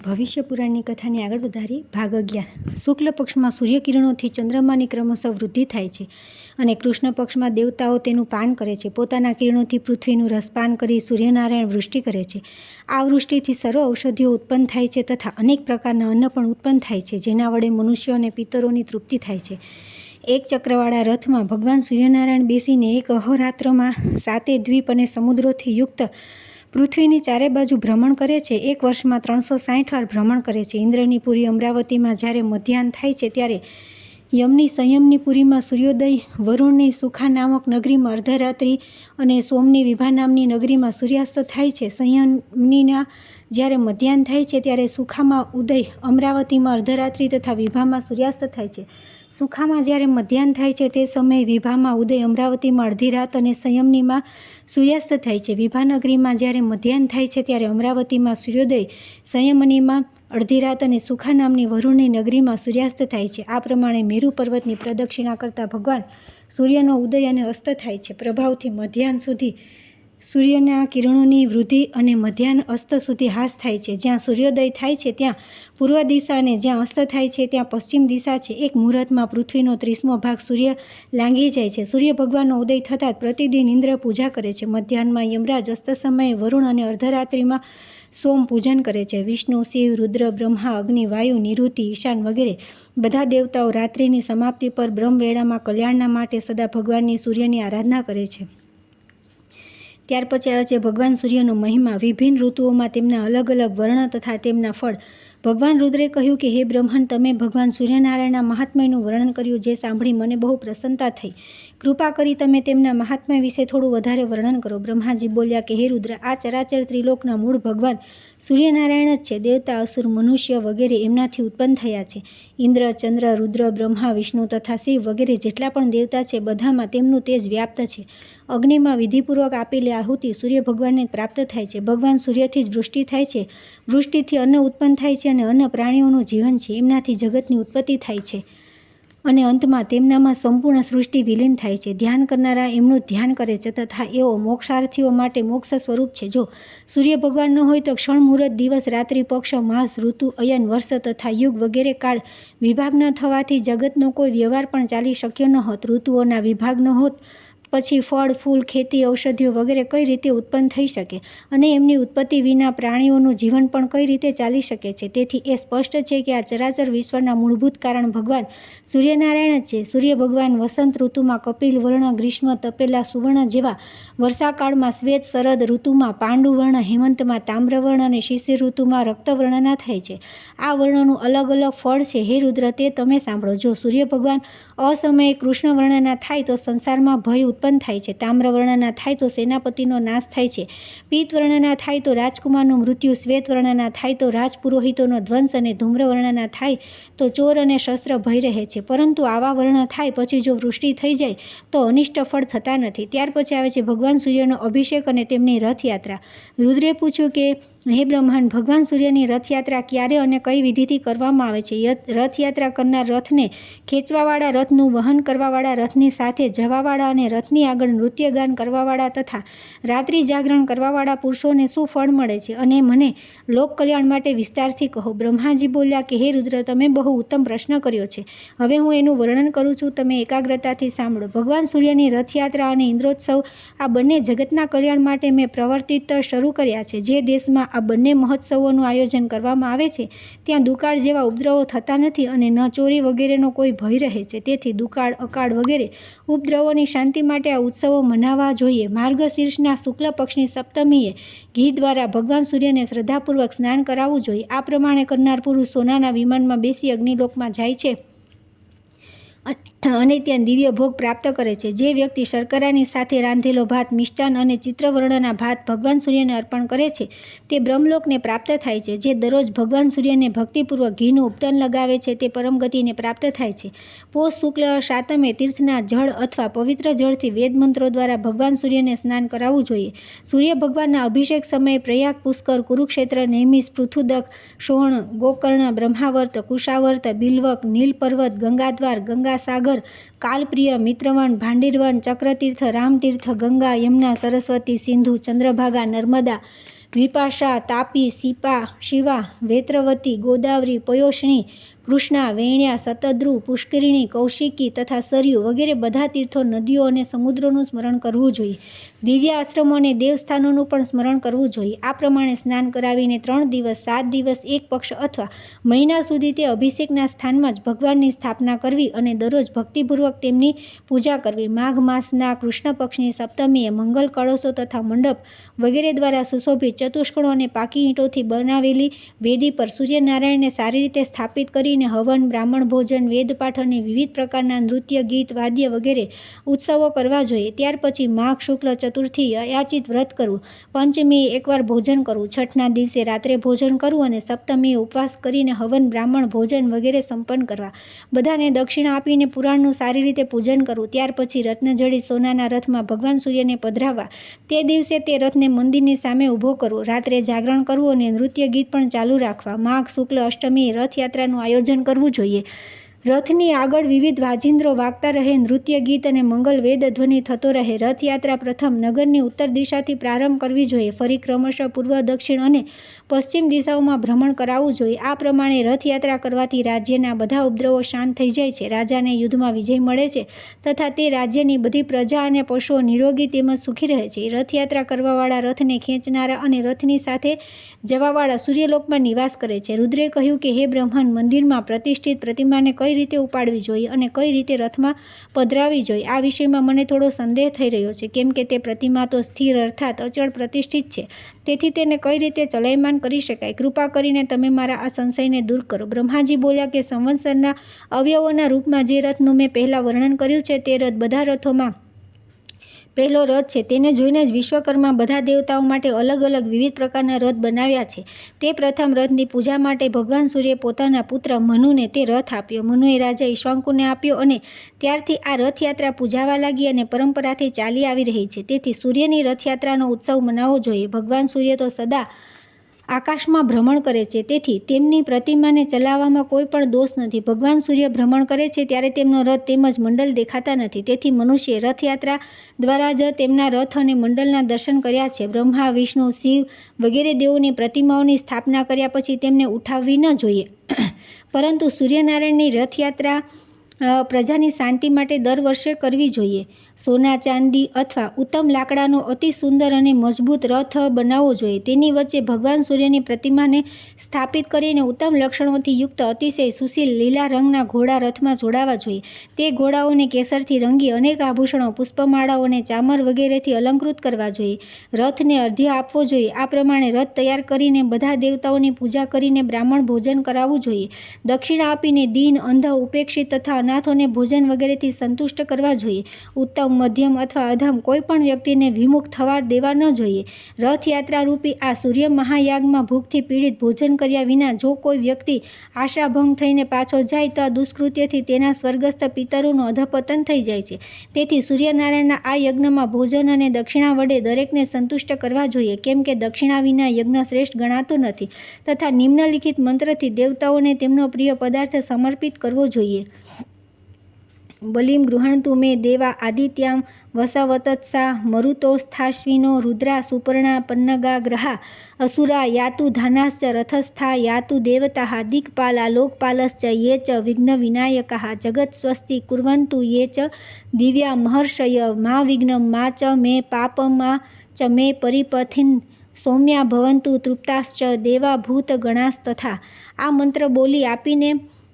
ભવિષ્ય પુરાણની કથાને આગળ વધારી ભાગ 11 શુક્લ પક્ષમાં સૂર્યકિરણોથી ચંદ્રમાની ક્રમશઃ વૃદ્ધિ થાય છે અને કૃષ્ણ પક્ષમાં દેવતાઓ તેનું પાન કરે છે. પોતાના કિરણોથી પૃથ્વીનું રસપાન કરી સૂર્યનારાયણ વૃષ્ટિ કરે છે. આ વૃષ્ટિથી સર્વ ઔષધિઓ ઉત્પન્ન થાય છે તથા અનેક પ્રકારના અન્ન પણ ઉત્પન્ન થાય છે, જેના વડે મનુષ્યો અને પિતરોની તૃપ્તિ થાય છે. એક ચક્રવાળા રથમાં ભગવાન સૂર્યનારાયણ બેસીને એક અહોરાત્રમાં 7 દ્વીપ અને સમુદ્રોથી યુક્ત પૃથ્વીની ચારે બાજુ ભ્રમણ કરે છે. એક વર્ષમાં 360 વાર ભ્રમણ કરે છે. ઇન્દ્રની પુરી અમરાવતીમાં જ્યારે મધ્યાહન થાય છે ત્યારે યમની સંયમની પુરીમાં સૂર્યોદય, વરુણની સુખા નામક નગરીમાં અર્ધરાત્રિ અને સોમની વિભા નામની નગરીમાં સૂર્યાસ્ત થાય છે. સંયમનીના જ્યારે મધ્યાહન થાય છે ત્યારે સુખામાં ઉદય, અમરાવતીમાં અર્ધરાત્રિ તથા વિભામાં સૂર્યાસ્ત થાય છે. સુખામાં જ્યારે મધ્યાહન થાય છે તે સમયે વિભામાં ઉદય, અમરાવતીમાં અડધી રાત અને સંયમનીમાં સૂર્યાસ્ત થાય છે. વિભાનગરીમાં જ્યારે મધ્યાહન થાય છે ત્યારે અમરાવતીમાં સૂર્યોદય, સંયમનીમાં અડધી રાત અને સુખા નામની વરુણની નગરીમાં સૂર્યાસ્ત થાય છે. આ પ્રમાણે મેરુ પર્વતની પ્રદક્ષિણા કરતા ભગવાન સૂર્યનો ઉદય અને અસ્ત થાય છે. પ્રભાવથી મધ્યાહન સુધી સૂર્યના કિરણોની વૃદ્ધિ અને મધ્યાહન અસ્ત સુધી હાસ થાય છે. જ્યાં સૂર્યોદય થાય છે ત્યાં પૂર્વ દિશા અને જ્યાં અસ્ત થાય છે ત્યાં પશ્ચિમ દિશા છે. એક મુહૂર્તમાં પૃથ્વીનો 30મો ભાગ સૂર્ય લાંઘી જાય છે. સૂર્ય ભગવાનનો ઉદય થતાં જ પ્રતિદિન ઇન્દ્ર પૂજા કરે છે. મધ્યાહનમાં યમરાજ, અસ્ત સમયે વરુણ અને અર્ધરાત્રિમાં સોમ પૂજન કરે છે. વિષ્ણુ, શિવ, રુદ્ર, બ્રહ્મા, અગ્નિ, વાયુ, નિરુતિ, ઈશાન વગેરે બધા દેવતાઓ રાત્રિની સમાપ્તિ પર બ્રહ્મવેળામાં કલ્યાણના માટે સદા ભગવાનની સૂર્યની આરાધના કરે છે. ત્યાર પછી આવે છે ભગવાન સૂર્યનો મહિમા. વિભિન્ન ઋતુઓમાં તેમના અલગ અલગ વર્ણ તથા તેમના ફળ. ભગવાન રુદ્રે કહ્યું કે હે બ્રહ્મણ, તમે ભગવાન સૂર્યનારાયણના મહાત્મ્યનું વર્ણન કર્યું, જે સાંભળી મને બહુ પ્રસન્નતા થઈ. કૃપા કરી તમે તેમના મહાત્મ્ય વિશે થોડું વધારે વર્ણન કરો. બ્રહ્માજી બોલ્યા કે હે રુદ્ર, આ ચરાચર ત્રિલોકના મૂળ ભગવાન સૂર્યનારાયણ જ છે. દેવતા, અસુર, મનુષ્ય વગેરે એમનાથી ઉત્પન્ન થયા છે. ઇન્દ્ર, ચંદ્ર, રુદ્ર, બ્રહ્મા, વિષ્ણુ તથા શિવ વગેરે જેટલા પણ દેવતા છે બધામાં તેમનું તેજ વ્યાપ્ત છે. અગ્નિમાં વિધિપૂર્વક આપેલી આહુતિ સૂર્ય ભગવાનને પ્રાપ્ત થાય છે. ભગવાન સૂર્યથી જ વૃષ્ટિ થાય છે. વૃષ્ટિથી અન્ન ઉત્પન્ન થાય છે અને અન્ન પ્રાણીઓનું જીવન છે. એમનાથી જગતની ઉત્પત્તિ થાય છે અને અંતમાં તેમનામાં સંપૂર્ણ સૃષ્ટિ વિલીન થાય છે. ધ્યાન કરનારા એમનું ધ્યાન કરે છે તથા એઓ મોક્ષાર્થીઓ માટે મોક્ષ સ્વરૂપ છે. જો સૂર્ય ભગવાન ન હોય તો ક્ષણ, મુહૂર્ત, દિવસ, રાત્રિ, પક્ષ, માસ, ઋતુ, અયન, વર્ષ તથા યુગ વગેરે કાળ વિભાગ ન થવાથી જગતનો કોઈ વ્યવહાર પણ ચાલી શક્યો ન હોત. ઋતુઓના વિભાગ ન હોત પછી ફળ, ફૂલ, ખેતી, ઔષધિઓ વગેરે કઈ રીતે ઉત્પન્ન થઈ શકે અને એમની ઉત્પત્તિ વિના પ્રાણીઓનું જીવન પણ કઈ રીતે ચાલી શકે છે. તેથી એ સ્પષ્ટ છે કે આ ચરાચર વિશ્વના મૂળભૂત કારણ ભગવાન સૂર્યનારાયણ જ છે. સૂર્ય ભગવાન વસંત ઋતુમાં કપિલ વર્ણ, ગ્રીષ્મ તપેલા સુવર્ણ જેવા, વર્ષાકાળમાં શ્વેત, શરદ ઋતુમાં પાંડુવર્ણ, હેમંતમાં તામ્રવર્ણ અને શિશિર ઋતુમાં રક્તવર્ણના થાય છે. આ વર્ણોનું અલગ અલગ ફળ છે. હે રુદ્ર, તે તમે સાંભળો. જો સૂર્ય ભગવાન અસમયે કૃષ્ણ વર્ણના થાય તો સંસારમાં ભય ઉત્પન્ન થાય છે. તામ્રવર્ણના થાય તો સેનાપતિનો નાશ થાય છે. પિત્ત વર્ણના થાય તો રાજકુમારનું મૃત્યુ. શ્વેત વર્ણના થાય તો રાજપુરોહિતોનો ધ્વંસ અને ધૂમ્રવર્ણના થાય તો ચોર અને શસ્ત્ર ભય રહે છે. પરંતુ આવા વર્ણ થાય પછી જો વૃષ્ટિ થઈ જાય તો અનિષ્ટ ફળ થતા નથી. ત્યાર પછી આવે છે ભગવાન સૂર્યનો અભિષેક અને તેમની રથયાત્રા. રુદ્રે પૂછ્યું કે હે બ્રહ્માંડ, ભગવાન સૂર્યની રથયાત્રા ક્યારે અને કઈ વિધિથી કરવામાં આવે છે? રથયાત્રા કરનાર રથને ખેંચવાવાળા રથનું વહન કરવાવાળા રથની સાથે જવાવાળા અને રથની આગળ નૃત્યગાન કરવાવાળા તથા રાત્રિ જાગરણ કરવાવાળા પુરુષોને શું ફળ મળે છે અને મને લોક કલ્યાણ માટે વિસ્તારથી કહો. બ્રહ્માજી બોલ્યા કે હે રુદ્ર, તમે બહુ ઉત્તમ પ્રશ્ન કર્યો છે. હવે હું એનું વર્ણન કરું છું, તમે એકાગ્રતાથી સાંભળો. ભગવાન સૂર્યની રથયાત્રા અને ઇન્દ્રોત્સવ આ બંને જગતના કલ્યાણ માટે મેં પ્રવર્તિત શરૂ કર્યા છે. જે દેશમાં આ બંને મહોત્સવોનું આયોજન કરવામાં આવે છે ત્યાં દુકાળ જેવા ઉપદ્રવો થતા નથી અને ન ચોરી વગેરેનો કોઈ ભય રહે છે. તેથી દુકાળ, અકાળ વગેરે ઉપદ્રવોની શાંતિ માટે આ ઉત્સવો મનાવવા જોઈએ. માર્ગશીર્ષના શુક્લ પક્ષની સપ્તમીએ ઘી દ્વારા ભગવાન સૂર્યને શ્રદ્ધાપૂર્વક સ્નાન કરાવવું જોઈએ. આ પ્રમાણે કરનાર પુરુષ સોનાના વિમાનમાં બેસી અગ્નિલોકમાં જાય છે અને ત્યાં દિવ્ય ભોગ પ્રાપ્ત કરે છે. જે વ્યક્તિ શર્કરાની સાથે રાંધેલો ભાત, મિષ્ટાન અને ચિત્રવર્ણના ભાત ભગવાન સૂર્યને અર્પણ કરે છે તે બ્રહ્મલોકને પ્રાપ્ત થાય છે. જે દરરોજ ભગવાન સૂર્યને ભક્તિપૂર્વક ઘીનું ઉપટન લગાવે છે તે પરમગતિને પ્રાપ્ત થાય છે. પોષ શુક્લ સાતમે તીર્થના જળ અથવા પવિત્ર જળથી વેદ મંત્રો દ્વારા ભગવાન સૂર્યને સ્નાન કરાવવું જોઈએ. સૂર્ય ભગવાનના અભિષેક સમયે પ્રયાગ, પુષ્કર, કુરુક્ષેત્ર, નૈમિષ, પૃથુદક, શોણ, ગોકર્ણ, બ્રહ્માવર્ત, કુશાવર્ત, બિલ્વક, નીલપર્વત, ગંગાદ્વાર, ગંગાસાગર, કાલપ્રિય, મિત્રવન, ભાંડીરવન, ચક્રતીર્થ, રામતીર્થ, ગંગા, યમુના, સરસ્વતી, સિંધુ, ચંદ્રભાગા, નર્મદા, વિપાશા, તાપી, સીપા, શિવા, વેત્રવતી, ગોદાવરી, પયોષ્ણી, કૃષ્ણા, વેણ્યા, શતદ્રુ, પુષ્કરિણી, કૌશિકી તથા સરયુ વગેરે બધા તીર્થો, નદીઓ અને સમુદ્રોનું સ્મરણ કરવું જોઈએ. દિવ્ય આશ્રમો અને દેવસ્થાનોનું પણ સ્મરણ કરવું જોઈએ. આ પ્રમાણે સ્નાન કરાવીને 3 દિવસ, 7 દિવસ, 1 પક્ષ અથવા મહિના સુધી તે અભિષેકના સ્થાનમાં જ ભગવાનની સ્થાપના કરવી અને દરરોજ ભક્તિપૂર્વક તેમની પૂજા કરવી. માઘ માસના કૃષ્ણ પક્ષની સપ્તમીએ મંગલ કળશો તથા મંડપ વગેરે દ્વારા સુશોભિત ચતુષ્કોણો અને પાકી ઈંટોથી બનાવેલી વેદી પર સૂર્યનારાયણને સારી રીતે સ્થાપિત કરીને હવન, બ્રાહ્મણ ભોજન, વેદપાઠ અને વિવિધ પ્રકારના નૃત્ય, ગીત, વાદ્ય વગેરે ઉત્સવો કરવા જોઈએ. ત્યાર પછી માઘ શુક્લ ચતુર્થી અયાચિત વ્રત કરવું, પંચમીએ એકવાર ભોજન કરવું, છઠના દિવસે રાત્રે ભોજન કરવું અને સપ્તમીએ ઉપવાસ કરીને હવન, બ્રાહ્મણ ભોજન વગેરે સંપન્ન કરવા. બધાને દક્ષિણા આપીને પુરાણનું સારી રીતે પૂજન કરવું. ત્યાર પછી રત્નજડિત સોનાના રથમાં ભગવાન સૂર્યને પધરાવવા. તે દિવસે તે રથને મંદિરની સામે ઊભો કરવો. રાત્રે જાગરણ કરવું અને નૃત્ય ગીત પણ ચાલુ રાખવા. માઘ શુક્લ અષ્ટમીએ રથયાત્રાનું આયોજન કરવું જોઈએ. રથની આગળ વિવિધ વાજિંદ્રો વાગતા રહે, નૃત્ય ગીત અને મંગલ વેદ ધ્વનિ થતો રહે. રથયાત્રા પ્રથમ નગરની ઉત્તર દિશાથી પ્રારંભ કરવી જોઈએ. ફરી ક્રમશઃ પૂર્વ, દક્ષિણ અને પશ્ચિમ દિશાઓમાં ભ્રમણ કરાવવું જોઈએ. આ પ્રમાણે રથયાત્રા કરવાથી રાજ્યના બધા ઉપદ્રવો શાંત થઈ જાય છે, રાજાને યુદ્ધમાં વિજય મળે છે તથા તે રાજ્યની બધી પ્રજા અને પશુઓ નિરોગી તેમજ સુખી રહે છે. રથયાત્રા કરવાવાળા રથને ખેંચનારા અને રથની સાથે જવાવાળા સૂર્યલોકમાં નિવાસ કરે છે. રુદ્રે કહ્યું કે હે બ્રહ્મન, મંદિરમાં પ્રતિષ્ઠિત પ્રતિમાને કઈ રીતે ઉપાડવી જોઈએ અને કઈ રીતે રથમાં પધરાવી જોઈએ, આ વિષયમાં મને થોડો સંદેહ થઈ રહ્યો છે, કેમ કે તે પ્રતિમા તો સ્થિર અર્થાત અચળ પ્રતિષ્ઠિત છે. તેથી તેને કઈ રીતે ચલાયમાન કરી શકાય? કૃપા કરીને તમે મારા આ સંશયને દૂર કરો. બ્રહ્માજી બોલ્યા કે સંવત્સરના અવયવોના રૂપમાં જે રથનું મેં પહેલાં વર્ણન કર્યું છે તે રથ બધા રથોમાં પહેલો રથ છે. તેને જોઈને જ વિશ્વકર્મા બધા દેવતાઓ માટે અલગ અલગ વિવિધ પ્રકારના રથ બનાવ્યા છે. તે પ્રથમ રથની પૂજા માટે ભગવાન સૂર્યે પોતાના પુત્ર મનુને તે રથ આપ્યો. મનુએ રાજા ઈક્ષ્વાકુને આપ્યો અને ત્યારથી આ રથયાત્રા પૂજાવા લાગી અને પરંપરાથી ચાલી આવી રહી છે. તેથી સૂર્યની રથયાત્રાનો ઉત્સવ મનાવવો જોઈએ. ભગવાન સૂર્ય તો સદા આકાશમાં ભ્રમણ કરે છે, તેથી તેમની પ્રતિમાને ચલાવવામાં કોઈ પણ દોષ નથી. ભગવાન સૂર્ય ભ્રમણ કરે છે ત્યારે તેમનો રથ તેમજ મંડલ દેખાતા નથી. તેથી મનુષ્યે રથયાત્રા દ્વારા જ તેમના રથ અને મંડલના દર્શન કર્યા છે. બ્રહ્મા, વિષ્ણુ, શિવ વગેરે દેવોની પ્રતિમાઓની સ્થાપના કર્યા પછી તેમને ઉઠાવવી ન જોઈએ. પરંતુ સૂર્યનારાયણની રથયાત્રા પ્રજાની શાંતિ માટે દર વર્ષે કરવી જોઈએ. સોના, ચાંદી અથવા ઉત્તમ લાકડાનો અતિ સુંદર અને મજબૂત રથ બનાવવો જોઈએ. તેની વચ્ચે ભગવાન સૂર્યની પ્રતિમાને સ્થાપિત કરીને ઉત્તમ લક્ષણોથી યુક્ત અતિશય સુશીલ લીલા રંગના ઘોડા રથમાં જોડાવા જોઈએ. તે ઘોડાઓને કેસરથી રંગી અનેક આભૂષણો, પુષ્પમાળાઓ અને ચામર વગેરેથી અલંકૃત કરવા જોઈએ. રથને અર્ધ્ય આપવો જોઈએ. આ પ્રમાણે રથ તૈયાર કરીને બધા દેવતાઓની પૂજા કરીને બ્રાહ્મણ ભોજન કરાવવું જોઈએ. દક્ષિણા આપીને દીન, અંધ, ઉપેક્ષિત તથા અનાથોને ભોજન વગેરેથી સંતુષ્ટ કરવા જોઈએ. ઉત્તમ, મધ્યમ અથવા અધમ કોઈ પણ વ્યક્તિને વિમુખ થવા દેવા ન જોઈએ. રથયાત્રા રૂપી આ સૂર્ય મહાયાગમાં ભૂખથી પીડિત ભોજન કર્યા વિના જો કોઈ વ્યક્તિ આશાભંગ થઈને પાછો જાય તો આ દુષ્કૃત્યથી તેના સ્વર્ગસ્થ પિતરોનું અધપતન થઈ જાય છે. તેથી સૂર્યનારાયણના આ યજ્ઞમાં ભોજન અને દક્ષિણા વડે દરેકને સંતુષ્ટ કરવા જોઈએ, કેમ કે દક્ષિણા વિના યજ્ઞ શ્રેષ્ઠ ગણાતો નથી તથા નિમ્નલિખિત મંત્રથી દેવતાઓને તેમનો પ્રિય પદાર્થ સમર્પિત કરવો જોઈએ. બલિમ ગૃહણતુ મે દેવા આદિત્યામ વસવતત્સા મરુતોસ્થાશ્વિનો રુદ્રા સુપર્ણા પન્નગા ગ્રહા અસુરા યાતુ ધાનાશ્ચ રથસ્થા યાતુ દેવતાઃ દિક્પાલા લોકપાલશ્ચ યે ચ વિઘ્ન વિનાયકાઃ જગત સ્વસ્તિ કુર્વન્તુ યે ચ દિવ્યા મહર્ષય મા વિઘ્ન મા ચ મે પાપમા ચ મે પરિપથિન સૌમ્યા ભવન્તુ તૃપ્તાશ્ચ દેવા ભૂત ગણાસ્તથા. આ મંત્ર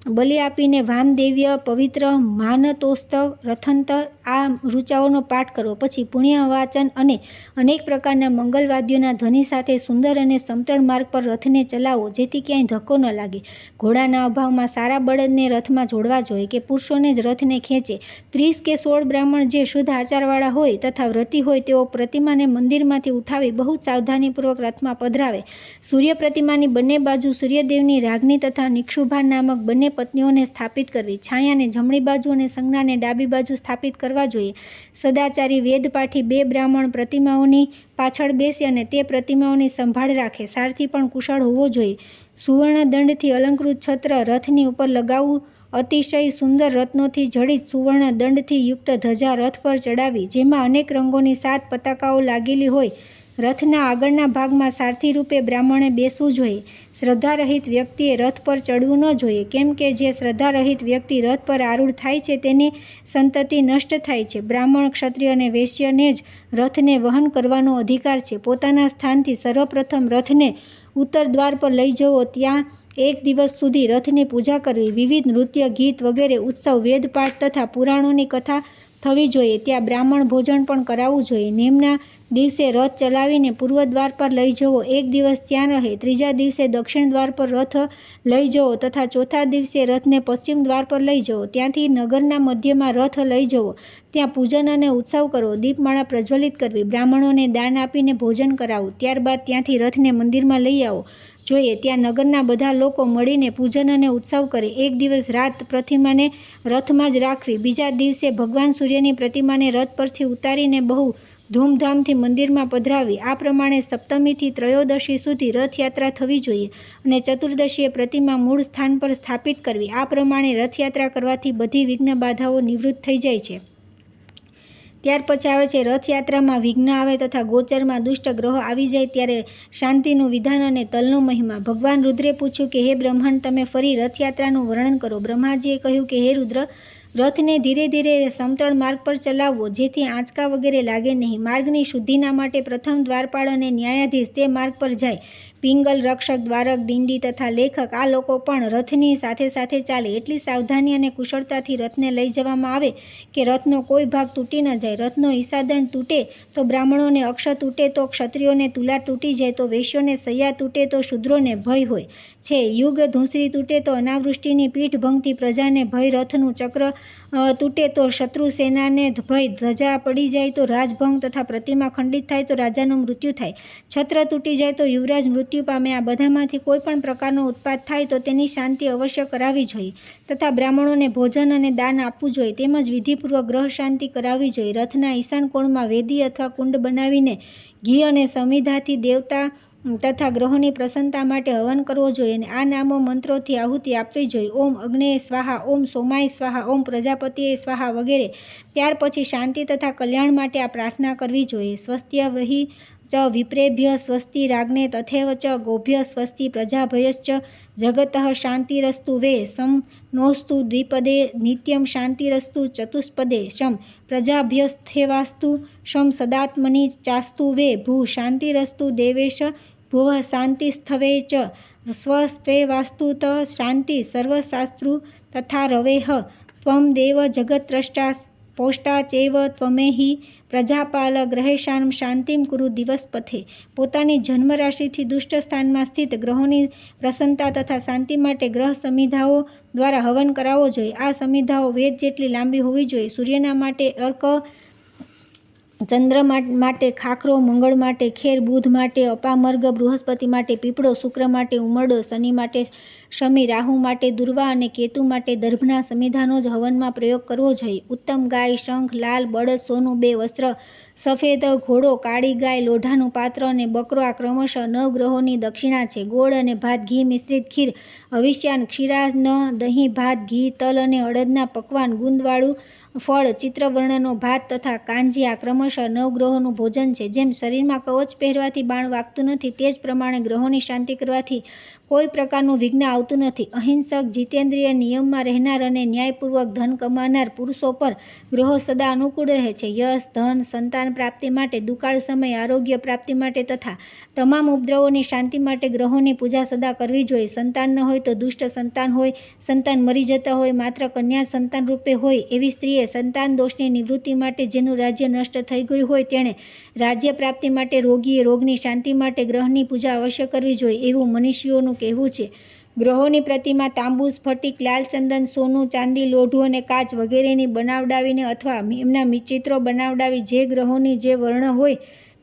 બલિ આપીને વામદેવ્ય, પવિત્ર, માનતોસ્ત, રથંત આ ઋચાઓનો પાઠ કરવો. પછી પુણ્ય વાચન અને અનેક પ્રકારના મંગલવાદ્યોના ધ્વનિ સાથે સુંદર અને સમતળ માર્ગ પર રથને ચલાવવો, જેથી ક્યાંય ધક્કો ન લાગે. ઘોડાના અભાવમાં સારા બળદને રથમાં જોડવા જોઈએ કે પુરુષોને જ રથને ખેંચે. 30 કે 16 બ્રાહ્મણ જે શુદ્ધ આચારવાળા હોય તથા વ્રતી હોય તેઓ પ્રતિમાને મંદિરમાંથી ઉઠાવી બહુ સાવધાનીપૂર્વક રથમાં પધરાવે. સૂર્ય પ્રતિમાની બંને બાજુ સૂર્યદેવની રાજ્ઞી તથા નિક્ષુભા નામક બંને પત્નીઓને સ્થાપિત કરવી. છાયાને જમણી બાજુ અને સંજ્ઞાને ડાબી બાજુ સ્થાપિત કરવા જોઈએ. સદાચારી વેદપાઠી 2 બ્રાહ્મણ પ્રતિમાઓની પાછળ બેસે અને તે પ્રતિમાઓની સંભાળ રાખે. સારથી પણ કુશળ હોવો જોઈએ. સુવર્ણ દંડથી અલંકૃત છત્ર રથની ઉપર લગાવવું. અતિશય સુંદર રત્નોથી જડિત સુવર્ણ દંડથી યુક્ત ધજા રથ પર ચડાવી, જેમાં અનેક રંગોની 7 પતાકાઓ લાગેલી હોય રથના આગળના ભાગમાં સારથી રૂપે બ્રાહ્મણે બેસવું જોઈએ. શ્રદ્ધારહિત વ્યક્તિએ રથ પર ચડવું ન જોઈએ, કેમ કે જે શ્રદ્ધારહિત વ્યક્તિ રથ પર આરૂઢ થાય છે તેની સંતતિ નષ્ટ થાય છે. બ્રાહ્મણ, ક્ષત્રિય અને વૈશ્યને જ રથને વહન કરવાનો અધિકાર છે. પોતાના સ્થાનથી સર્વપ્રથમ રથને ઉત્તર દ્વાર પર લઈ જવો, ત્યાં એક દિવસ સુધી રથની પૂજા કરવી, વિવિધ નૃત્ય, ગીત વગેરે ઉત્સવ, વેદપાઠ તથા પુરાણોની કથા થવી જોઈએ. ત્યાં બ્રાહ્મણ ભોજન પણ કરાવવું જોઈએ. નેમના દિવસે રથ ચલાવીને પૂર્વ દ્વાર પર લઈ જવો, એક દિવસ ત્યાં રહે, ત્રીજા દિવસે દક્ષિણ દ્વાર પર રથ લઈ જવો તથા ચોથા દિવસે રથને પશ્ચિમ દ્વાર પર લઈ જવો. ત્યાંથી નગરના મધ્યમાં રથ લઈ જવો, ત્યાં પૂજન અને ઉત્સવ કરવો, દીપમાળા પ્રજ્વલિત કરવી, બ્રાહ્મણોને દાન આપીને ભોજન કરાવવું. ત્યારબાદ ત્યાંથી રથને મંદિરમાં લઈ આવવો જોઈએ. ત્યાં નગરના બધા લોકો મળીને પૂજન અને ઉત્સવ કરે. એક દિવસ રાત પ્રતિમાને રથમાં જ રાખવી. બીજા દિવસે ભગવાન સૂર્યની પ્રતિમાને રથ પરથી ઉતારીને બહુ ધૂમધામથી મંદિરમાં પધરાવી. આ પ્રમાણે સપ્તમીથી ત્રયોદશી સુધી રથયાત્રા થવી જોઈએ અને ચતુર્દશીએ પ્રતિમા મૂળ સ્થાન પર સ્થાપિત કરવી. આ પ્રમાણે રથયાત્રા કરવાથી બધી વિઘ્ન બાધાઓ નિવૃત્ત થઈ જાય છે. ત્યાર પછી આવે છે રથયાત્રામાં વિઘ્ન આવે તથા ગોચરમાં દુષ્ટ ગ્રહો આવી જાય ત્યારે શાંતિનું વિધાન અને તલનો મહિમા. ભગવાન રુદ્રે પૂછ્યું કે હે બ્રહ્માંડ, તમે ફરી રથયાત્રાનું વર્ણન કરો. બ્રહ્માજીએ કહ્યું કે હે રુદ્ર, રથને ધીરે ધીરે સમતળ માર્ગ પર ચલાવવો, જેથી આંચકા વગેરે લાગે નહીં. માર્ગની શુદ્ધિના માટે પ્રથમ દ્વારપાળ અને ન્યાયાધીશ તે માર્ગ પર જાય. પિંગલ, રક્ષક, દ્વારક, દિંડી તથા લેખક આ લોકો પણ રથની સાથે સાથે ચાલે. એટલી સાવધાની અને કુશળતાથી રથને લઈ જવામાં આવે કે રથનો કોઈ ભાગ તૂટી ન જાય. રથનો ઈસાદંડ તૂટે તો બ્રાહ્મણોને અક્ષ તૂટે તો ક્ષત્રિયોને તુલા તૂટી જાય તો વૈશ્યોને સૈયા તૂટે તો શૂદ્રોને ભય હોય છે. યુગ ધૂંસરી તૂટે તો અનાવૃષ્ટિની પીઠ ભંગથી પ્રજાને ભય. રથનું ચક્ર તૂટે તો શત્રુ સેનાને ભય. ધ્વજા પડી જાય તો રાજભંગ તથા પ્રતિમા ખંડિત થાય તો રાજાનું મૃત્યુ થાય. છત્ર તૂટી જાય તો યુવરાજ મૃત્યુ પામે. આ બધામાંથી કોઈ પણ પ્રકારનો ઉત્પાત થાય તો તેની શાંતિ અવશ્ય કરાવવી જોઈએ તથા બ્રાહ્મણોને ભોજન અને દાન આપવું જોઈએ. તેમજ વિધિપૂર્વક ગ્રહ શાંતિ કરાવવી જોઈએ. રથના ઈશાન કોણમાં વેદી અથવા કુંડ બનાવીને ઘી અને સમિધાથી દેવતા તથા ગ્રહોની પ્રસન્નતા માટે હવન કરવો જોઈએ અને આ નામો મંત્રોથી આહુતિ આપવી જોઈએ. ઓમ અગ્નેય સ્વાહા, ઓમ સોમાય સ્વાહા, ઓમ પ્રજાપતિએ સ્વાહા વગેરે. ત્યાર પછી શાંતિ તથા કલ્યાણ માટે આ પ્રાર્થના કરવી જોઈએ. સ્વસ્ત્ય વહી ચ વિપ્રેભ્ય સ્વસ્તિ રાજ્ઞે તથૈવ ચ ગોભ્ય સ્વસ્તિ પ્રજાભયશ્ચ જગતઃ શાંતિરસ્તુ વે સમનોસ્તુ દ્વિપદે નિત્યમ શાંતિરસ્તુ ચતુષ્પદે શમ પ્રજાભ્યસ્થેવાસ્તુ શમ સદાત્મની ચાસ્તુ વે ભૂ શાંતિરસ્તુ દેવેશ ભુવઃ શાંતિસ્થવે ચ સ્વસ્તેવાસ્તુ ત શાંતિ સર્વશાસ્ત્રુ તથા રવેહ ત્વમ દેવ જગત્રષ્ટા પોષ્ટા ચૈવ ત્વમેહિ પ્રજાપાલ ગ્રહેશાન શાંતિમ કુરુ દિવસપથે. પોતાની જન્મ રાશિથી દુષ્ટ સ્થાનમાં સ્થિત ગ્રહોની પ્રસન્નતા તથા શાંતિ માટે ગ્રહ સમિધાઓ દ્વારા હવન કરાવવો જોઈએ. આ સમિધાઓ વેદ જેટલી લાંબી હોવી જોઈએ. સૂર્યના માટે અર્ક, ચંદ્ર માટે ખાખરો, મંગળ માટે ખેર, બુધ માટે અપામર્ગ, બૃહસ્પતિ માટે પીપળો, શુક્ર માટે ઉમરડો, શનિ માટે શમી, રાહુ માટે દુર્વા અને કેતુ માટે દર્ભના સમિધાનો જ હવનમાં પ્રયોગ કરવો જોઈએ. ઉત્તમ ગાય, શંખ, લાલ બળદ, સોનું 2 વસ્ત્ર, સફેદ ઘોડો, કાળી ગાય, લોઢાનું પાત્ર અને બકરો આ ક્રમશઃ 9 ગ્રહોની દક્ષિણા છે. ગોળ અને ભાત, ઘી મિશ્રિત ખીર, હવિષ્યાન, ક્ષીરાન્ન, દહીં, ભાત, ઘી, તલ અને અડદના પકવાન, ગુંદવાળું ફળ, ચિત્રવર્ણનો ભાત તથા કાંજી આ ક્રમશઃ 9 ગ્રહોનું ભોજન છે. જેમ શરીરમાં કવચ પહેરવાથી બાણ વાગતું નથી તે જ પ્રમાણે ગ્રહોની શાંતિ કરવાથી કોઈ પ્રકારનું વિઘ્ન આવતું નથી. અહિંસક, જીતેન્દ્રિય, નિયમમાં રહેનાર અને ન્યાયપૂર્વક ધન કમાનાર પુરુષો પર ગ્રહો સદા અનુકૂળ રહે છે. યશ, ધન, સંતાન પ્રાપ્તિ માટે, દુકાળ સમય, આરોગ્ય પ્રાપ્તિ માટે તથા તમામ ઉપદ્રવોની શાંતિ માટે ગ્રહોની પૂજા સદા કરવી જોઈએ. સંતાન ન હોય તો દુષ્ટ સંતાન હોય, સંતાન મરી જતા હોય, માત્ર કન્યા સંતાન રૂપે હોય એવી સ્ત્રીએ સંતાન દોષની નિવૃત્તિ માટે, જેનું રાજ્ય નષ્ટ થઈ ગયું હોય તેણે રાજ્ય પ્રાપ્તિ માટે, રોગીએ રોગની શાંતિ માટે ગ્રહની પૂજા અવશ્ય કરવી જોઈએ એવું મનીષીઓનું કહેવું છે. ગ્રહોની પ્રતિમા તાંબુ, સ્ફટિક, લાલ ચંદન, સોનું, ચાંદી, લોઢું અને કાચ વગેરેની બનાવડાવીને અથવા એમના ચિત્રો બનાવડાવી જે ગ્રહોની જે વર્ણ હોય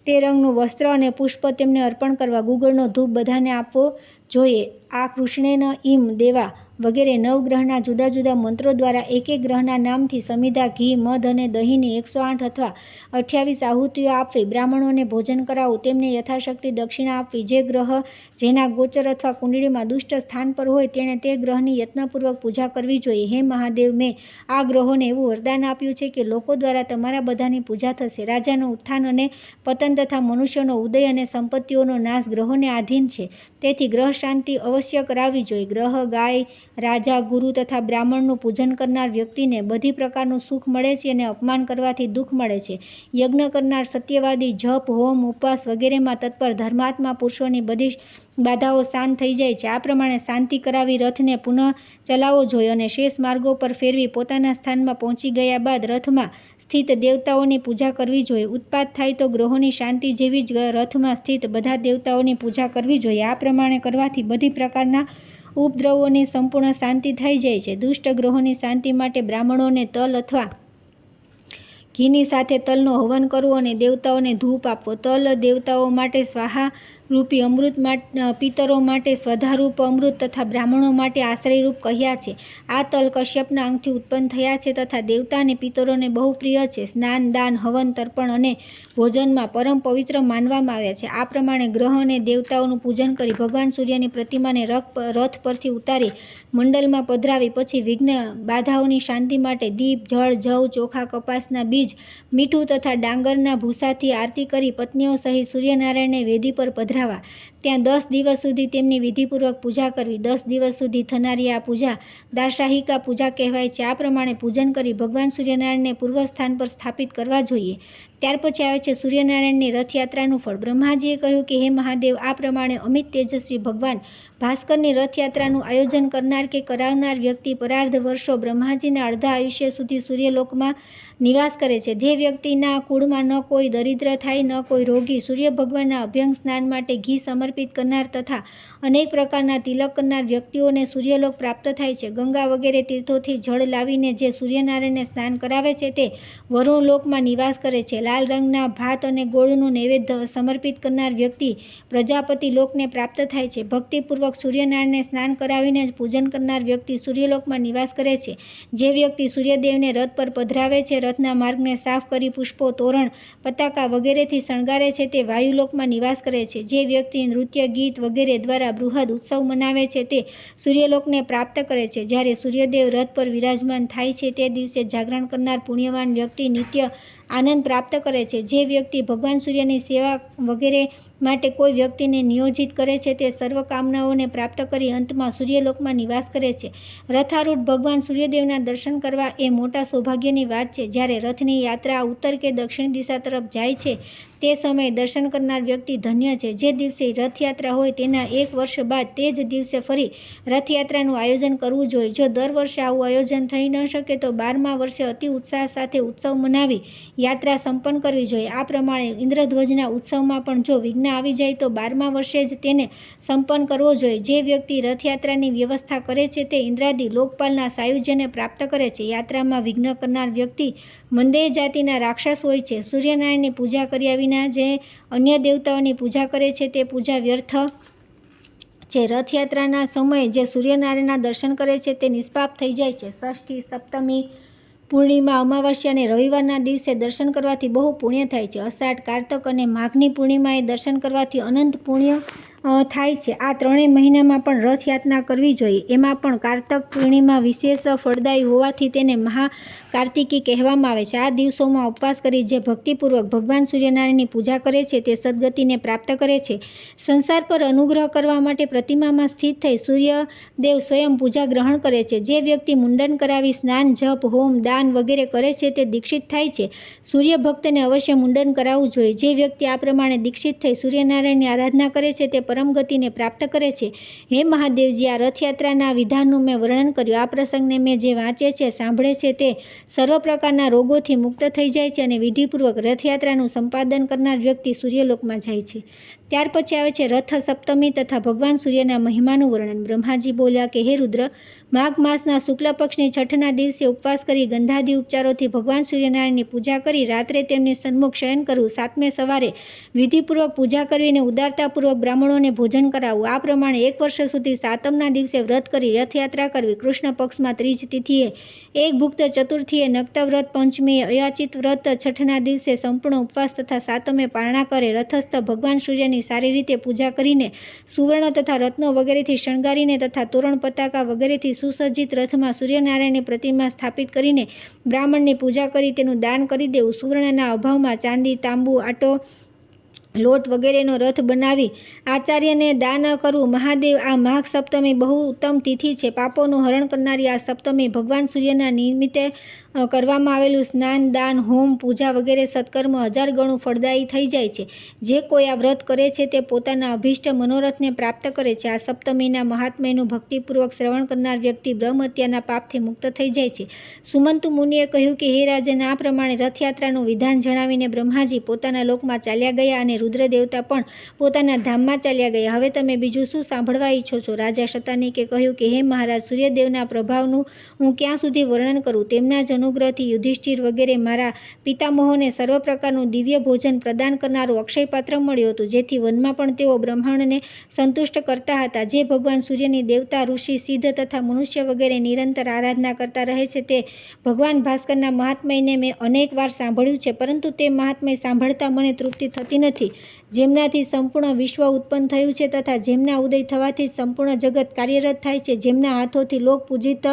તે રંગનું વસ્ત્ર અને પુષ્પ તેમને અર્પણ કરવા. ગુગળનો ધૂપ બધાને આપવો જોઈએ. આ કૃષ્ણેન ઇમ દેવા વગેરે નવગ્રહના જુદા જુદા મંત્રો દ્વારા એક એક ગ્રહના નામથી સમિધા, ઘી, મધ અને દહીંની 108 અથવા 28 આહુતિઓ આપવી. બ્રાહ્મણોને ભોજન કરાવવું, તેમને યથાશક્તિ દક્ષિણા આપવી. જે ગ્રહ જેના ગોચર અથવા કુંડળીમાં દુષ્ટ સ્થાન પર હોય તેણે તે ગ્રહની યત્નપૂર્વક પૂજા કરવી જોઈએ. હે મહાદેવ, મેં આ ગ્રહોને એવું વરદાન આપ્યું છે કે લોકો દ્વારા તમારા બધાની પૂજા થશે. રાજાનું ઉત્થાન અને પતન તથા મનુષ્યનો ઉદય અને સંપત્તિઓનો નાશ ગ્રહોને આધીન છે. તેથી ગ્રહ શાંતિ અવશ્ય કરાવવી જોઈએ. ગ્રહ, ગાય, રાજા, ગુરુ તથા બ્રાહ્મણનું પૂજન કરનાર વ્યક્તિને બધી પ્રકારનું સુખ મળે છે અને અપમાન કરવાથી દુઃખ મળે છે. યજ્ઞ કરનાર, સત્યવાદી, જપ, હોમ, ઉપવાસ વગેરેમાં તત્પર ધર્માત્મા પુરુષોની બધી બાધાઓ શાંત થઈ જાય છે. આ પ્રમાણે શાંતિ કરાવી રથને પુનઃ ચલાવવો જોઈએ અને શેષ માર્ગો પર ફેરવી પોતાના સ્થાનમાં પહોંચી ગયા બાદ રથમાં સ્થિત દેવતાઓની પૂજા કરવી જોઈએ. ઉત્પાત થાય તો ગ્રહોની શાંતિ જેવી જ રથમાં સ્થિત બધા દેવતાઓની પૂજા કરવી જોઈએ. આ પ્રમાણે કરવાથી બધી પ્રકારના ઉપદ્રવોની સંપૂર્ણ શાંતિ થઈ જાય છે. દુષ્ટ ગ્રહોની શાંતિ માટે બ્રાહ્મણોને તલ અથવા ઘીની સાથે તલનો હવન કરવો અને દેવતાઓને ધૂપ આપવો. તલ દેવતાઓ માટે સ્વાહા રૂપી અમૃત, પિતરો માટે સ્વધારૂપ અમૃત તથા બ્રાહ્મણો માટે આશ્રયરૂપ કહ્યા છે. આ તલ કશ્યપના અંગથી ઉત્પન્ન થયા છે તથા દેવતા અને પિતરોને બહુ પ્રિય છે. સ્નાન, દાન, હવન, તર્પણ અને ભોજનમાં પરમ પવિત્ર માનવામાં આવ્યા છે. આ પ્રમાણે ગ્રહ અને દેવતાઓનું પૂજન કરી ભગવાન સૂર્યની પ્રતિમાને રથ પરથી ઉતારી મંડલમાં પધરાવી પછી વિઘ્ન બાધાઓની શાંતિ માટે દીપ, જળ, જવ, ચોખા, કપાસના બીજ, મીઠું તથા ડાંગરના ભૂસાથી આરતી કરી પત્નીઓ સહિત સૂર્યનારાયણને વેદી પર પધરાવા. ત્યાં 10 દિવસ સુધી તેમની વિધિપૂર્વક પૂજા કરવી. 10 દિવસ સુધી થનારી આ પૂજા દાર્શાહિકા પૂજા કહેવાય છે. આ પ્રમાણે પૂજન કરી ભગવાન સૂર્યનારાયણને પૂર્વ સ્થાન પર સ્થાપિત કરવા જોઈએ. ત્યાર પછી આવે છે સૂર્યનારાયણની રથયાત્રાનું ફળ. બ્રહ્માજીએ કહ્યું કે હે મહાદેવ, આ પ્રમાણે અમિત તેજસ્વી ભગવાન ભાસ્કરની રથયાત્રાનું આયોજન કરનાર કે કરાવનાર વ્યક્તિ પરાર્ધ વર્ષો બ્રહ્માજીના અડધા આયુષ્ય સુધી સૂર્યલોકમાં નિવાસ કરે છે. જે વ્યક્તિના કુળમાં ન કોઈ દરિદ્ર થાય, ન કોઈ રોગી, સૂર્ય ભગવાનના અભ્યંગ સ્નાન માટે ઘી સમર્પિત કરનાર તથા અનેક પ્રકારના તિલક કરનાર વ્યક્તિઓને સૂર્યલોક પ્રાપ્ત થાય છે. ગંગા વગેરે તીર્થોથી જળ લાવીને જે સૂર્યનારાયણને સ્નાન કરાવે છે તે વરુણ લોકમાં નિવાસ કરે છે. લાલ રંગના ભાત અને ગોળનું નૈવેદ્ય સમર્પિત કરનાર વ્યક્તિ પ્રજાપતિ લોકને પ્રાપ્ત થાય છે. ભક્તિપૂર્વક સૂર્યનારાયણને સ્નાન કરાવીને જ પૂજન કરનાર વ્યક્તિ સૂર્યલોકમાં નિવાસ કરે છે. જે વ્યક્તિ સૂર્યદેવને રથ પર પધરાવે છે, રથના માર્ગને સાફ કરી પુષ્પો, તોરણ, પતાકા વગેરેથી શણગારે છે, તે વાયુલોકમાં નિવાસ કરે છે. જે વ્યક્તિ નૃત્ય, ગીત વગેરે દ્વારા બૃહદ ઉત્સવ મનાવે છે તે સૂર્યલોકને પ્રાપ્ત કરે છે. જ્યારે સૂર્યદેવ રથ પર વિરાજમાન થાય છે તે દિવસે જાગરણ કરનાર પુણ્યવાન વ્યક્તિ નિત્ય આનંદ પ્રાપ્ત કરે છે. જે વ્યક્તિ ભગવાન સૂર્યની સેવા વગેરે માટે કોઈ વ્યક્તિને નિયોજિત કરે છે તે સર્વ કામનાઓને પ્રાપ્ત કરી અંતમાં સૂર્યલોકમાં નિવાસ કરે છે. રથારૂઢ ભગવાન સૂર્યદેવના દર્શન કરવા એ મોટા સૌભાગ્યની વાત છે. જ્યારે રથની યાત્રા ઉત્તર કે દક્ષિણ દિશા તરફ જાય છે તે સમયે દર્શન કરનાર વ્યક્તિ ધન્ય છે. જે દિવસે રથયાત્રા હોય તેના 1 વર્ષ બાદ તે જ દિવસે ફરી રથયાત્રાનું આયોજન કરવું જોઈએ. જો દર વર્ષે આવું આયોજન થઈ ન શકે તો 12મા વર્ષે અતિ ઉત્સાહ સાથે ઉત્સવ મનાવી યાત્રા સંપન્ન કરવી જોઈએ. આ પ્રમાણે ઇન્દ્રધ્વજના ઉત્સવમાં પણ જો વિઘ્ન આવી જાય તો 12મા વર્ષે જ તેને સંપન્ન કરવો જોઈએ. જે વ્યક્તિ રથયાત્રાની વ્યવસ્થા કરે છે તે ઇન્દ્રાદિ લોકપાલના સાયુજ્યને પ્રાપ્ત કરે છે. યાત્રામાં વિઘ્ન કરનાર વ્યક્તિ મંદેય જાતિના રાક્ષસ હોય છે. સૂર્યનારાયણની પૂજા કર્યા વિના જે અન્ય દેવતાઓની પૂજા કરે છે તે પૂજા વ્યર્થ છે. રથયાત્રાના સમયે જે સૂર્યનારાયણના દર્શન કરે છે તે નિષ્પાપ થઈ જાય છે. ષષ્ઠી, સપ્તમી, પૂર્ણિમા, અમાવસ્યા અને રવિવારના દિવસે દર્શન કરવાથી બહુ પુણ્ય થાય છે. અષાઢ, કારતક અને માઘની પૂર્ણિમાએ દર્શન કરવાથી અનંત પુણ્ય થાય છે. આ ત્રણેય મહિનામાં પણ રથયાત્રા કરવી જોઈએ. એમાં પણ કારતક પૂર્ણિમા વિશેષ ફળદાયી હોવાથી તેને મહાકાર્તિકી કહેવામાં આવે છે. આ દિવસોમાં ઉપવાસ કરી જે ભક્તિપૂર્વક ભગવાન સૂર્યનારાયણની પૂજા કરે છે તે સદગતિને પ્રાપ્ત કરે છે. સંસાર પર અનુગ્રહ કરવા માટે પ્રતિમામાં સ્થિત થઈ સૂર્યદેવ સ્વયં પૂજા ગ્રહણ કરે છે. જે વ્યક્તિ મુંડન કરાવી સ્નાન, જપ, હોમ, દાન વગેરે કરે છે તે દીક્ષિત થાય છે. સૂર્ય ભક્તને અવશ્ય મુંડન કરાવવું જોઈએ. જે વ્યક્તિ આ પ્રમાણે દીક્ષિત થઈ સૂર્યનારાયણની આરાધના કરે છે તે પરમ ગતિને પ્રાપ્ત કરે છે. હે મહાદેવજી, આ રથયાત્રાના વિધાનનું મેં વર્ણન કર્યું. આ પ્રસંગને મેં જે વાંચે છે, સાંભળે છે તે સર્વ પ્રકારના રોગોથી મુક્ત થઈ જાય છે અને વિધિપૂર્વક રથયાત્રાનું સંપાદન કરનાર વ્યક્તિ સૂર્યલોકમાં જાય છે. ત્યાર પછી આવે છે રથ સપ્તમી તથા ભગવાન સૂર્યના મહિમાનું વર્ણન. બ્રહ્માજી બોલ્યા કે હે રુદ્ર, માઘ માસના શુક્લ પક્ષની છઠના દિવસે ઉપવાસ કરી ગંધાદી ઉપચારોથી ભગવાન સૂર્યનારાયણની પૂજા કરી રાત્રે તેમની સન્મુખ શયન કરવું. સાતમે સવારે વિધિપૂર્વક પૂજા કરીને ઉદારતાપૂર્વક બ્રાહ્મણોને ભોજન કરાવવું. આ પ્રમાણે 1 વર્ષ સુધી સાતમના દિવસે વ્રત કરી રથયાત્રા કરવી. કૃષ્ણ પક્ષમાં ત્રીજ તિથિએ એક ભુક્ત, ચતુર્થીએ નક્ત વ્રત, પંચમીએ અયાચિત વ્રત, છઠના દિવસે સંપૂર્ણ ઉપવાસ તથા સાતમે પારણા કરે. રથસ્થ ભગવાન સૂર્યની સારી રીતે પૂજા કરીને સુવર્ણ તથા રત્નો વગેરેથી શણગારીને તથા તોરણ પતાકા વગેરેથી સુસજ્જિત રથમાં સૂર્યનારાયણની પ્રતિમા સ્થાપિત કરીને બ્રાહ્મણની પૂજા કરી તેનું દાન કરી દેવું. સુવર્ણના અભાવમાં ચાંદી, તાંબુ, આટો, લોટ વગેરેનો રથ બનાવી આચાર્યને દાન કરવું. મહાદેવ, આ માઘ સપ્તમી બહુ ઉત્તમ તિથિ છે. પાપોનું હરણ કરનારી આ સપ્તમી ભગવાન સૂર્યના નિમિત્તે કરવામાં આવેલું સ્નાન, દાન, હોમ, પૂજા વગેરે સત્કર્મ 1000 ગણું ફળદાયી થઈ જાય છે. જે કોઈ આ વ્રત કરે છે તે પોતાના અભિષ્ટ મનોરથને પ્રાપ્ત કરે છે. આ સપ્તમીના મહાત્મ્યનું ભક્તિપૂર્વક શ્રવણ કરનાર વ્યક્તિ બ્રહ્મ હત્યાના પાપથી મુક્ત થઈ જાય છે. સુમંતુ મુનિએ કહ્યું કે હે રાજન, આ પ્રમાણે રથયાત્રાનું વિધાન જણાવીને બ્રહ્માજી પોતાના લોકમાં ચાલ્યા ગયા અને રુદ્ર દેવતા પણ પોતાના ધામમાં ચાલ્યા ગયા. હવે તમે બીજું શું સાંભળવા ઈચ્છો છો? રાજા શતાનીકે કહ્યું કે હે મહારાજ, સૂર્યદેવના પ્રભાવનું હું ક્યાં સુધી વર્ણન કરું? તેમના જ અનુગ્રહથી યુધિષ્ઠિર વગેરે મારા પિતામહોને સર્વ પ્રકારનું દિવ્ય ભોજન પ્રદાન કરનારું અક્ષયપાત્ર મળ્યું હતું, જેથી વનમાં પણ તેઓ બ્રહ્માંડને સંતુષ્ટ કરતા હતા. જે ભગવાન સૂર્યની દેવતા, ઋષિ, સિદ્ધ તથા મનુષ્ય વગેરે નિરંતર આરાધના કરતા રહે છે તે ભગવાન ભાસ્કરના મહાત્મ્યને મેં અનેક વાર સાંભળ્યું છે, પરંતુ તે મહાત્મ્ય સાંભળતા મને તૃપ્તિ થતી નથી. જેમનાથી સંપૂર્ણ વિશ્વ ઉત્પન્ન થયું છે તથા જેમના ઉદય થવાથી સંપૂર્ણ જગત કાર્યરત થાય છે, જેમના હાથોથી લોક પૂજિત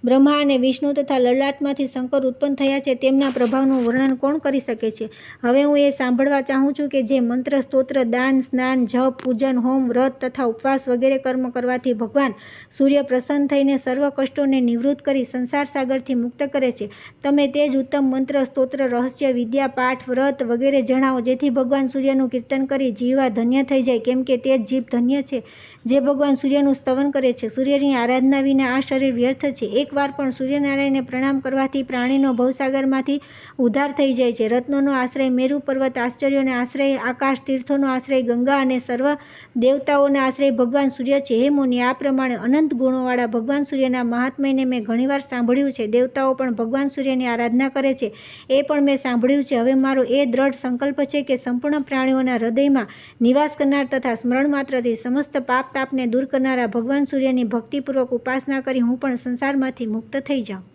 બ્રહ્મા અને વિષ્ણુ તથા લલાટમાંથી શંકર ઉત્પન્ન થયા છે, તેમના પ્રભાવનું વર્ણન કોણ કરી શકે છે? હવે હું એ સાંભળવા ચાહું છું કે જે મંત્ર, સ્તોત્ર, દાન, સ્નાન, જપ, પૂજન, હોમ, વ્રત તથા ઉપવાસ વગેરે કર્મ કરવાથી ભગવાન સૂર્ય પ્રસન્ન થઈને સર્વ કષ્ટોને નિવૃત્ત કરી સંસાર સાગરથી મુક્ત કરે છે. તમે તે જ ઉત્તમ મંત્ર, સ્તોત્ર, રહસ્ય, વિદ્યા, પાઠ, વ્રત વગેરે જણાવો, જેથી ભગવાન સૂર્યનું કીર્તન કરી જીવા ધન્ય થઈ જાય, કેમ કે તે જ જીવ ધન્ય છે જે ભગવાન સૂર્યનું સ્તવન કરે છે. સૂર્યની આરાધના વિના આ શરીર વ્યર્થ છે. એકવાર પણ સૂર્યનારાયણને પ્રણામ કરવાથી પ્રાણીનો ભવસાગરમાંથી ઉદ્ધાર થઈ જાય છે. રત્નોનો આશ્રય મેરુ પર્વત, આશ્ચર્યોનો આશ્રય આકાશ, તીર્થોનો આશ્રય ગંગા અને સર્વ દેવતાઓના આશ્રય ભગવાન સૂર્ય છે. હે મુનિ, આ પ્રમાણે અનંત ગુણોવાળા ભગવાન સૂર્યના મહાત્મ્યને મેં ઘણીવાર સાંભળ્યું છે. દેવતાઓ પણ ભગવાન સૂર્યની આરાધના કરે છે એ પણ મેં સાંભળ્યું છે. હવે મારો એ દ્રઢ સંકલ્પ છે કે સંપૂર્ણ પ્રાણીઓના હૃદયમાં નિવાસ કરનાર તથા સ્મરણ માત્રથી સમસ્ત પાપ તાપને દૂર કરનારા ભગવાન સૂર્યની ભક્તિપૂર્વક ઉપાસના કરી હું પણ સંસારમાંથી મુક્ત થઈ જાઉં.